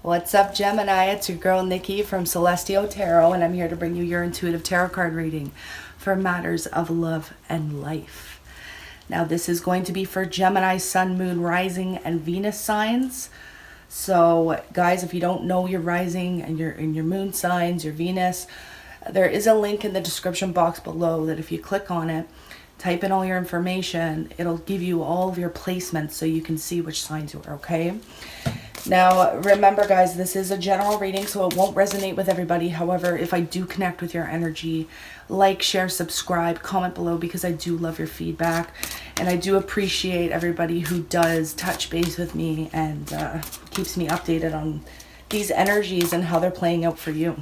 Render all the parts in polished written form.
What's up, Gemini? It's your girl Nikki from Celestial Tarot, and I'm here to bring you your intuitive tarot card reading for matters of love and life. Now, this is going to be for Gemini, Sun, Moon, Rising, and Venus signs. So, guys, if you don't know your rising and your moon signs, your Venus, there is a link in the description box below that if you click on it, type in all your information, it'll give you all of your placements so you can see which signs you are, okay? Now, remember, guys, this is a general reading, so it won't resonate with everybody. However, if I do connect with your energy, like, share, subscribe, comment below, because I do love your feedback. And I do appreciate everybody who does touch base with me and keeps me updated on these energies and how they're playing out for you.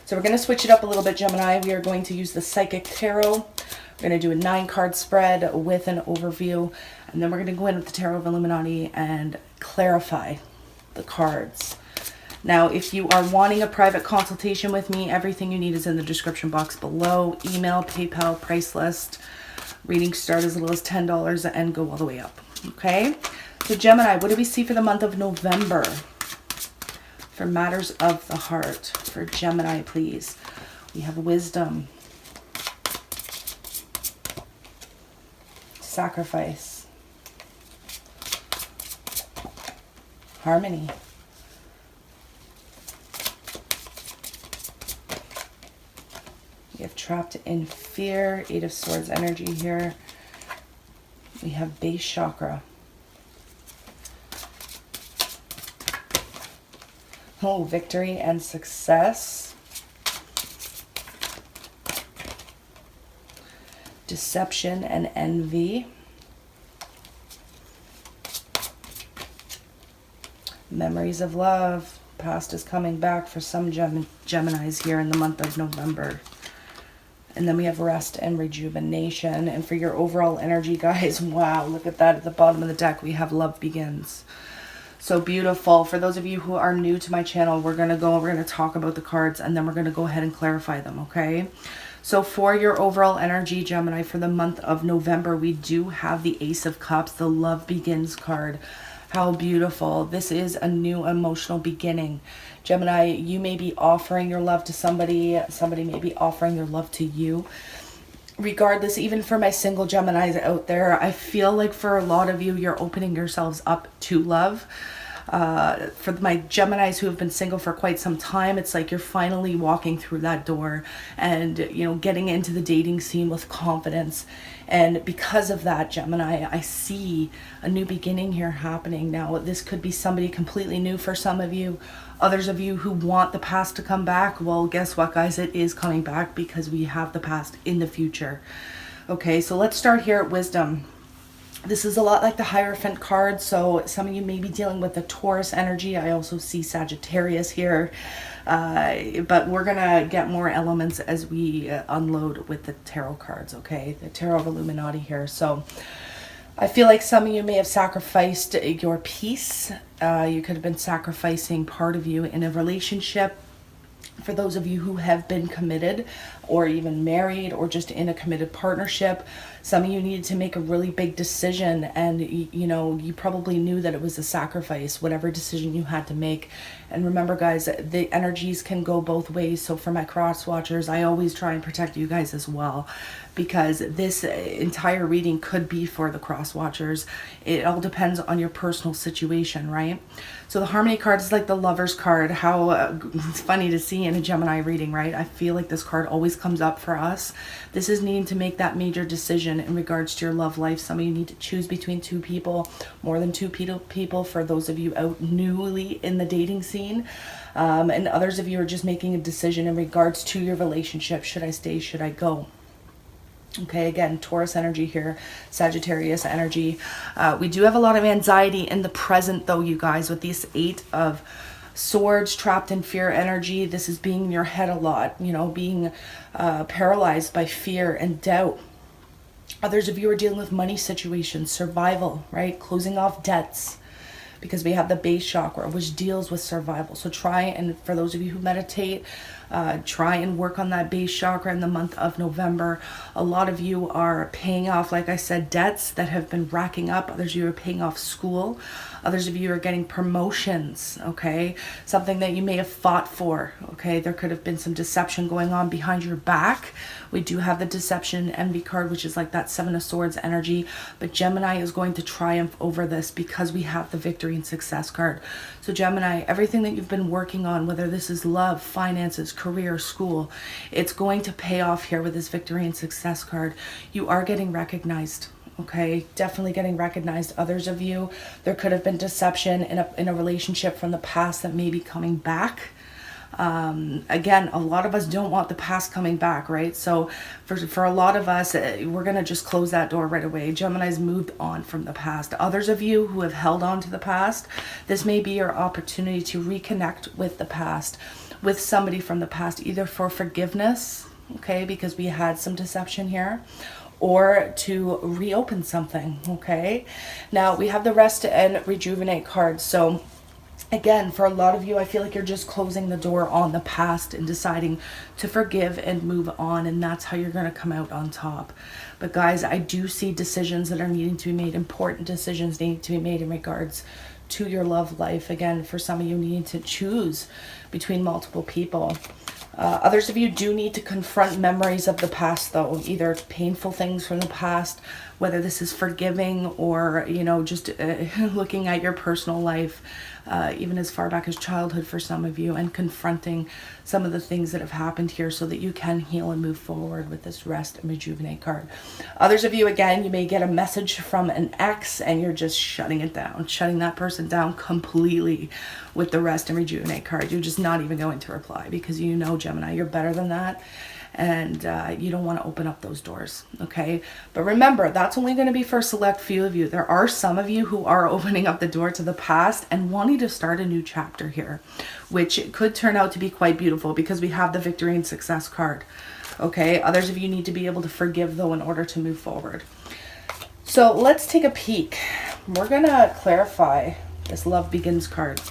So we're going to switch it up a little bit, Gemini. We are going to use the Psychic Tarot. We're going to do a 9-card spread with an overview. And then we're going to go in with the Tarot of Illuminati and clarify the cards. Now, if you are wanting a private consultation with me, everything you need is in the description box below. Email, PayPal, price list. Readings start as little as $10 and go all the way up. Okay? So Gemini, what do we see for the month of November? For matters of the heart. For Gemini, please. We have wisdom. Sacrifice. Harmony. We have trapped in fear. 8 of Swords energy here. We have base chakra. Oh, victory and success. Deception and envy. Memories of love. Past is coming back for some Geminis here in the month of November. And then we have rest and rejuvenation. And for your overall energy, guys, wow, look at that. At the bottom of the deck, we have love begins. So beautiful. For those of you who are new to my channel, we're going to talk about the cards, and then we're going to go ahead and clarify them, okay? So for your overall energy, Gemini, for the month of November, we do have the Ace of Cups, the Love Begins card. How beautiful. This is a new emotional beginning. Gemini, you may be offering your love to somebody. Somebody may be offering their love to you. Regardless, even for my single Geminis out there, I feel like for a lot of you, you're opening yourselves up to love. For my Geminis who have been single for quite some time, it's like you're finally walking through that door and, you know, getting into the dating scene with confidence. And because of that, Gemini, I see a new beginning here happening. Now, this could be somebody completely new for some of you. Others of you who want the past to come back, well, guess what, guys? It is coming back because we have the past in the future. Okay, so let's start here at Wisdom. This is a lot like the Hierophant card, so some of you may be dealing with the Taurus energy. I also see Sagittarius here, but we're going to get more elements as we unload with the tarot cards, okay? The Tarot of Illuminati here. So I feel like some of you may have sacrificed your peace. You could have been sacrificing part of you in a relationship. For those of you who have been committed or even married or just in a committed partnership, some of you needed to make a really big decision, and you know, you probably knew that it was a sacrifice, whatever decision you had to make. And remember, guys, the energies can go both ways. So for my cross watchers, I always try and protect you guys as well, because this entire reading could be for the cross watchers. It all depends on your personal situation, right? So the Harmony card is like the Lover's card. How it's funny to see in a Gemini reading, right? I feel like this card always comes up for us. This is needing to make that major decision in regards to your love life. Some of you need to choose between 2 people, more than 2 people for those of you out newly in the dating scene. And others of you are just making a decision in regards to your relationship. Should I stay? Should I go? Okay, again, Taurus energy here, Sagittarius energy. We do have a lot of anxiety in the present, though, you guys, with these 8 of Swords, trapped in fear energy. This is being in your head a lot, you know, being paralyzed by fear and doubt. Others of you are dealing with money situations, survival, right? Closing off debts, because we have the base chakra, which deals with survival. So try, and for those of you who meditate, try and work on that base chakra in the month of November. A lot of you are paying off, like I said, debts that have been racking up. Others of you are paying off school. Others of you are getting promotions, okay? Something that you may have fought for, okay? There could have been some deception going on behind your back. We do have the deception and envy card, which is like that Seven of Swords energy. But Gemini is going to triumph over this because we have the victory and success card. So Gemini, everything that you've been working on, whether this is love, finances, career, school, it's going to pay off here with this victory and success card. You are getting recognized. Okay, definitely getting recognized. Others of you, there could have been deception in a relationship from the past that may be coming back. Again, a lot of us don't want the past coming back, right? So for a lot of us, we're going to just close that door right away. Gemini's moved on from the past. Others of you who have held on to the past, this may be your opportunity to reconnect with the past, with somebody from the past, either for forgiveness, okay, because we had some deception here, or to reopen something, okay? Now, we have the Rest and Rejuvenate cards. So, again, for a lot of you, I feel like you're just closing the door on the past and deciding to forgive and move on, and that's how you're going to come out on top. But guys, I do see decisions that are needing to be made, important decisions needing to be made in regards to your love life. Again, for some of you, needing to choose between multiple people. Others of you do need to confront memories of the past, though, either painful things from the past, whether this is forgiving or, you know, just looking at your personal life, even as far back as childhood for some of you, and confronting some of the things that have happened here so that you can heal and move forward with this Rest and Rejuvenate card. Others of you, again, you may get a message from an ex and you're just shutting it down, shutting that person down completely with the Rest and Rejuvenate card. You're just not even going to reply because you know, Gemini, you're better than that. And you don't want to open up those doors, okay? But remember, that's only going to be for a select few of you. There are some of you who are opening up the door to the past and wanting to start a new chapter here, which could turn out to be quite beautiful because we have the Victory and Success card, okay? Others of you need to be able to forgive, though, in order to move forward. So let's take a peek. We're going to clarify this Love Begins card.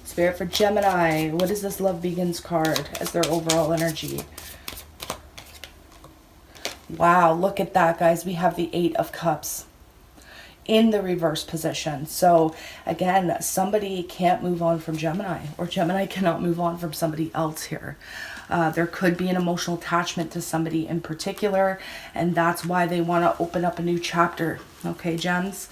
Spirit for Gemini, what is this Love Begins card as their overall energy? Wow, look at that, guys. We have the Eight of Cups in the reverse position. So again, somebody can't move on from Gemini, or Gemini cannot move on from somebody else here. There could be an emotional attachment to somebody in particular, and that's why they want to open up a new chapter. Okay, Gems?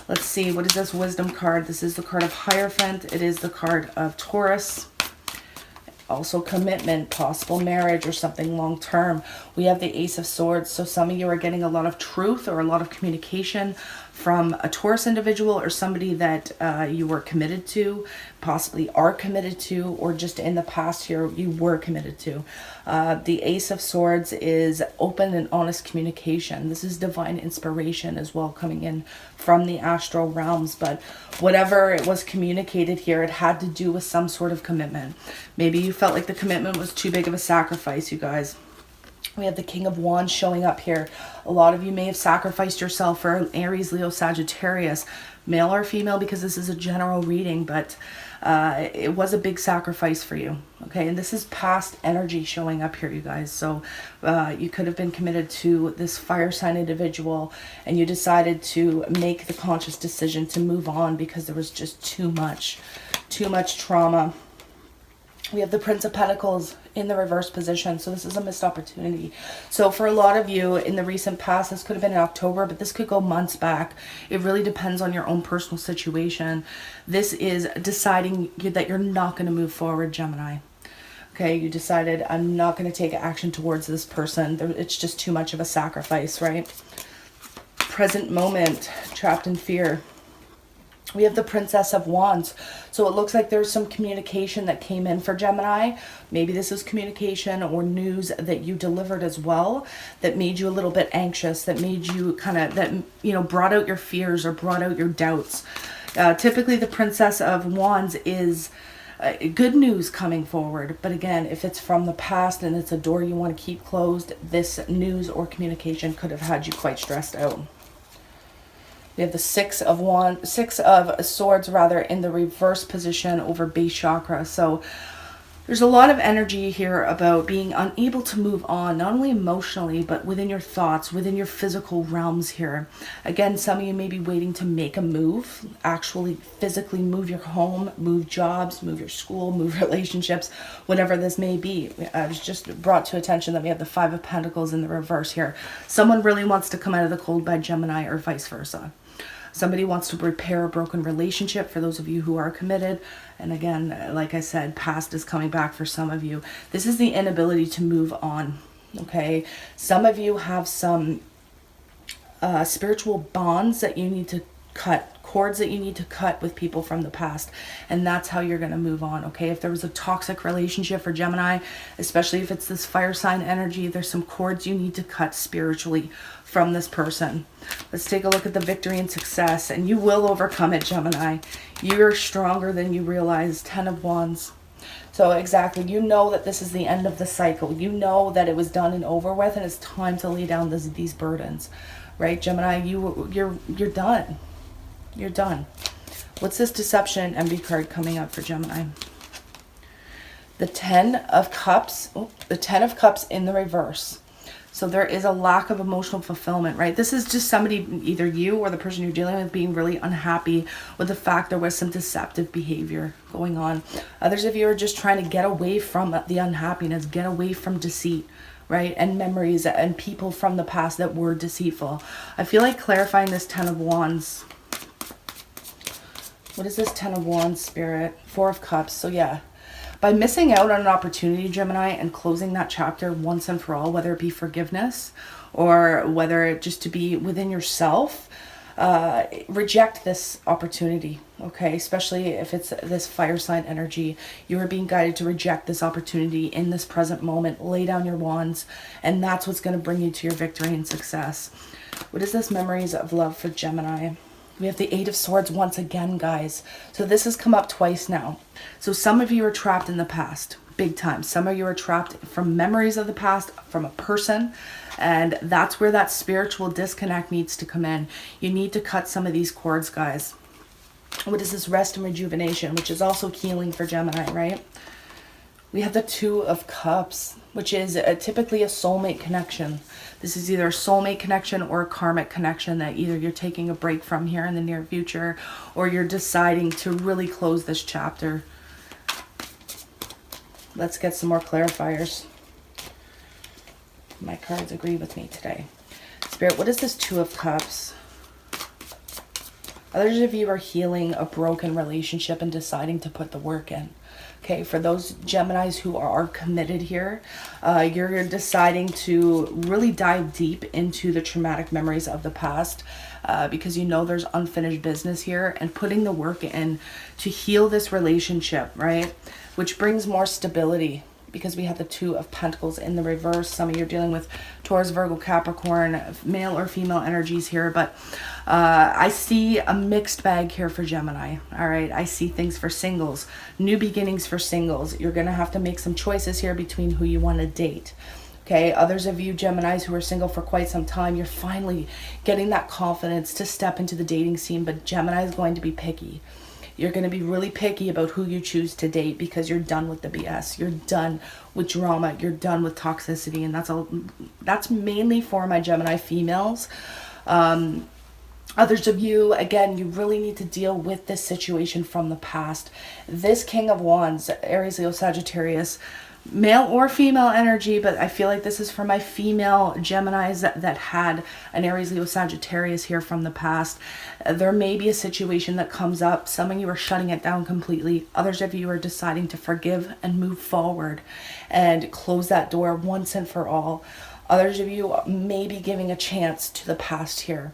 Let's see, what is this Wisdom card? This is the card of Hierophant. It is the card of Taurus. Also commitment, possible marriage, or something long-term. We have the Ace of Swords. So some of you are getting a lot of truth or a lot of communication from a Taurus individual or somebody that you were committed to, possibly are committed to, or just in the past here you were committed to. The Ace of Swords is open and honest communication. This is divine inspiration as well, coming in from the astral realms. But whatever it was communicated here, it had to do with some sort of commitment. Maybe you felt like the commitment was too big of a sacrifice, you guys. We have the King of Wands showing up here. A lot of you may have sacrificed yourself for Aries, Leo, Sagittarius, male or female, because this is a general reading, but it was a big sacrifice for you. Okay, and this is past energy showing up here, you guys. So you could have been committed to this fire sign individual, and you decided to make the conscious decision to move on because there was just too much trauma. We have the Prince of Pentacles in the reverse position, so this is a missed opportunity. So for a lot of you in the recent past, this could have been in October, but this could go months back. It really depends on your own personal situation. This is deciding that you're not going to move forward, Gemini. Okay, you decided, I'm not going to take action towards this person. It's just too much of a sacrifice, right? Present moment, trapped in fear. We have the Princess of Wands. So it looks like there's some communication that came in for Gemini. Maybe this is communication or news that you delivered as well that made you a little bit anxious, that made you kind of, that, you know, brought out your fears or brought out your doubts. Typically the Princess of Wands is good news coming forward. But again, if it's from the past and it's a door you want to keep closed, this news or communication could have had you quite stressed out. We have the Six of Swords rather in the reverse position over base chakra. So There's a lot of energy here about being unable to move on, not only emotionally, but within your thoughts, within your physical realms here. Again, some of you may be waiting to make a move, actually physically move your home, move jobs, move your school, move relationships, whatever this may be. I was just brought to attention that we have the Five of Pentacles in the reverse here. Someone really wants to come out of the cold by Gemini or vice versa. Somebody wants to repair a broken relationship for those of you who are committed. And again, like I said, past is coming back for some of you. This is the inability to move on, okay? Some of you have some spiritual bonds that you need to cut, cords that you need to cut with people from the past, and that's how you're going to move on, okay? If there was a toxic relationship for Gemini, especially if it's this fire sign energy, there's some cords you need to cut spiritually from this person. Let's take a look at the victory and success, and you will overcome it, Gemini. You're stronger than you realize. 10 of Wands. So exactly, you know that this is the end of the cycle. You know that it was done and over with, and it's time to lay down these burdens, right, Gemini? You're done. You're done. What's this deception and envy card coming up for Gemini? The 10 of Cups. Oh, the 10 of Cups in the reverse. So there is a lack of emotional fulfillment, right? This is just somebody, either you or the person you're dealing with, being really unhappy with the fact there was some deceptive behavior going on. Others of you are just trying to get away from the unhappiness, get away from deceit, right? And memories and people from the past that were deceitful. I feel like clarifying this 10 of Wands. What is this 10 of Wands, Spirit? 4 of Cups. So yeah, by missing out on an opportunity, Gemini, and closing that chapter once and for all, whether it be forgiveness or whether it just to be within yourself, reject this opportunity, okay? Especially if it's this fire sign energy. You are being guided to reject this opportunity in this present moment. Lay down your wands, and that's what's going to bring you to your victory and success. What is this memories of love for Gemini? We have the 8 of Swords once again, guys. So this has come up twice now. So some of you are trapped in the past, big time. Some of you are trapped from memories of the past, from a person, and that's where that spiritual disconnect needs to come in. You need to cut some of these cords, guys. What is this rest and rejuvenation, which is also healing for Gemini, right? We have the 2 of Cups, which is typically a soulmate connection. This is either a soulmate connection or a karmic connection that either you're taking a break from here in the near future, or you're deciding to really close this chapter. Let's get some more clarifiers. My cards agree with me today. Spirit, what is this 2 of Cups? Others of you are healing a broken relationship and deciding to put the work in. Okay, for those Geminis who are committed here, you're deciding to really dive deep into the traumatic memories of the past because you know there's unfinished business here, and putting the work in to heal this relationship, right? Which brings more stability, because we have the 2 of Pentacles in the reverse. Some of you are dealing with Taurus, Virgo, Capricorn, male or female energies here, but I see a mixed bag here for Gemini. All right, I see things for singles, new beginnings for singles. You're going to have to make some choices here between who you want to date. Okay, others of you Geminis who are single for quite some time, you're finally getting that confidence to step into the dating scene, but Gemini is going to be picky. You're going to be really picky about who you choose to date because you're done with the BS. You're done with drama. You're done with toxicity. And that's mainly for my Gemini females. Others of you, again, you really need to deal with this situation from the past. This King of Wands, Aries, Leo, Sagittarius, male or female energy, but I feel like this is for my female Geminis that had an Aries, Leo, Sagittarius here from the past. There may be a situation that comes up. Some of you are shutting it down completely. Others of you are deciding to forgive and move forward and close that door once and for all. Others of you may be giving a chance to the past here.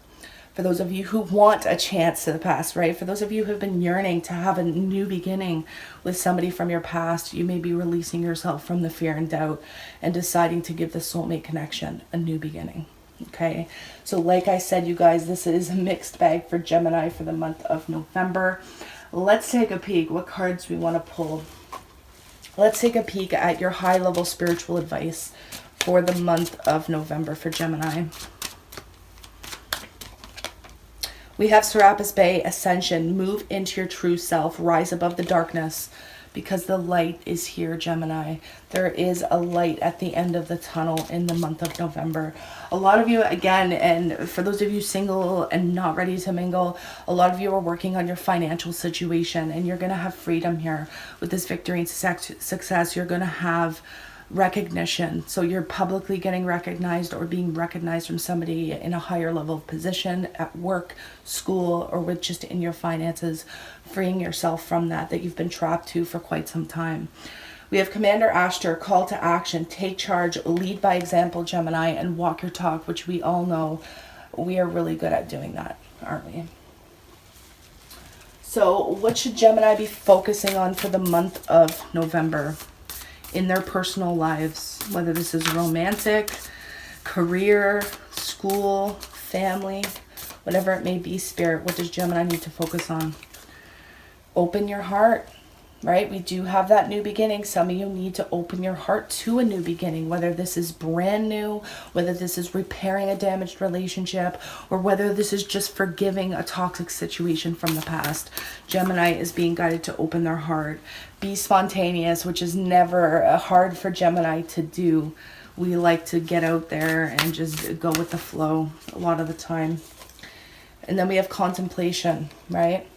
For those of you who want a chance to the past, right? For those of you who have been yearning to have a new beginning with somebody from your past, you may be releasing yourself from the fear and doubt and deciding to give the soulmate connection a new beginning. Okay, so like I said, you guys, this is a mixed bag for Gemini for the month of November. Let's take a peek. What cards we want to pull? Let's take a peek at your high-level spiritual advice for the month of November for Gemini. We have Serapis Bay, Ascension, move into your true self, rise above the darkness, because the light is here, Gemini. There is a light at the end of the tunnel in the month of November. A lot of you, again, and for those of you single and not ready to mingle, a lot of you are working on your financial situation, and you're going to have freedom here with this victory and success. You're going to have recognition. So you're publicly getting recognized or being recognized from somebody in a higher level of position at work, school, or with just in your finances, freeing yourself from that you've been trapped to for quite some time. We have Commander Ashtar, call to action, take charge, lead by example, Gemini, and walk your talk, which we all know we are really good at doing that, aren't we? So what should Gemini be focusing on for the month of November in their personal lives, whether this is romantic, career, school, family, whatever it may be? Spirit, what does Gemini need to focus on? Open your heart, right? We do have that new beginning. Some of you need to open your heart to a new beginning, whether this is brand new, whether this is repairing a damaged relationship, or whether this is just forgiving a toxic situation from the past. Gemini is being guided to open their heart. Be spontaneous, which is never hard for Gemini to do. We like to get out there and just go with the flow a lot of the time. And then we have contemplation, right?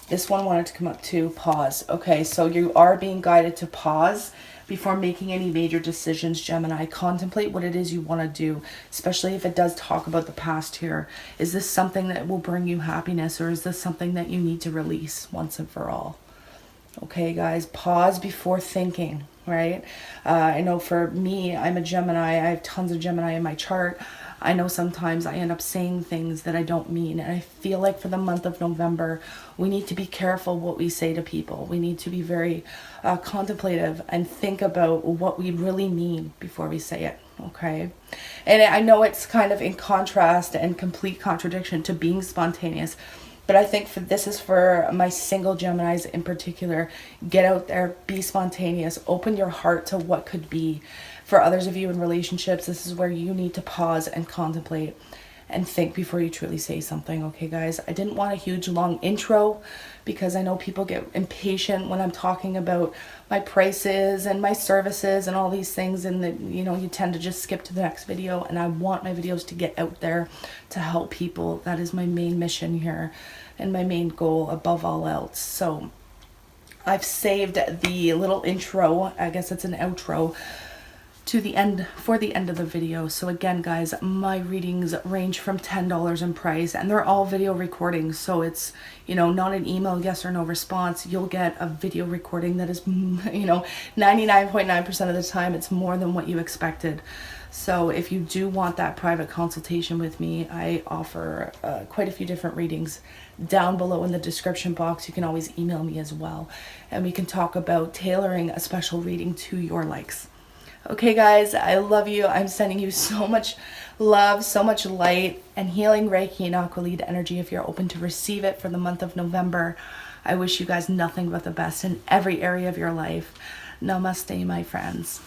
This one wanted to come up too. Pause. Okay, so you are being guided to pause before making any major decisions, Gemini. Contemplate what it is you want to do, especially if it does talk about the past here. Is this something that will bring you happiness, or is this something that you need to release once and for all? Okay, guys, pause before thinking, right? I know for me, I'm a Gemini. I have tons of Gemini in my chart. I know sometimes I end up saying things that I don't mean. And I feel like for the month of November, we need to be careful what we say to people. We need to be very contemplative and think about what we really mean before we say it, okay? And I know it's kind of in contrast and complete contradiction to being spontaneous, but I think this is for my single Geminis in particular. Get out there, be spontaneous, open your heart to what could be. For others of you in relationships, this is where you need to pause and contemplate and think before you truly say something. Okay, guys, I didn't want a huge long intro because I know people get impatient when I'm talking about my prices and my services and all these things, and that, you know, you tend to just skip to the next video. And I want my videos to get out there to help people. That is my main mission here and my main goal above all else. So I've saved the little intro, I guess it's an outro, to the end, for the end of the video. So again, guys, my readings range from $10 in price, and they're all video recordings. So it's, you know, not an email yes or no response. You'll get a video recording that is, you know, 99.9% of the time, it's more than what you expected. So if you do want that private consultation with me, I offer quite a few different readings. Down below in the description box, you can always email me as well, and we can talk about tailoring a special reading to your likes. Okay, guys, I love you. I'm sending you so much love, so much light, and healing Reiki and Aqua Lead energy if you're open to receive it for the month of November. I wish you guys nothing but the best in every area of your life. Namaste, my friends.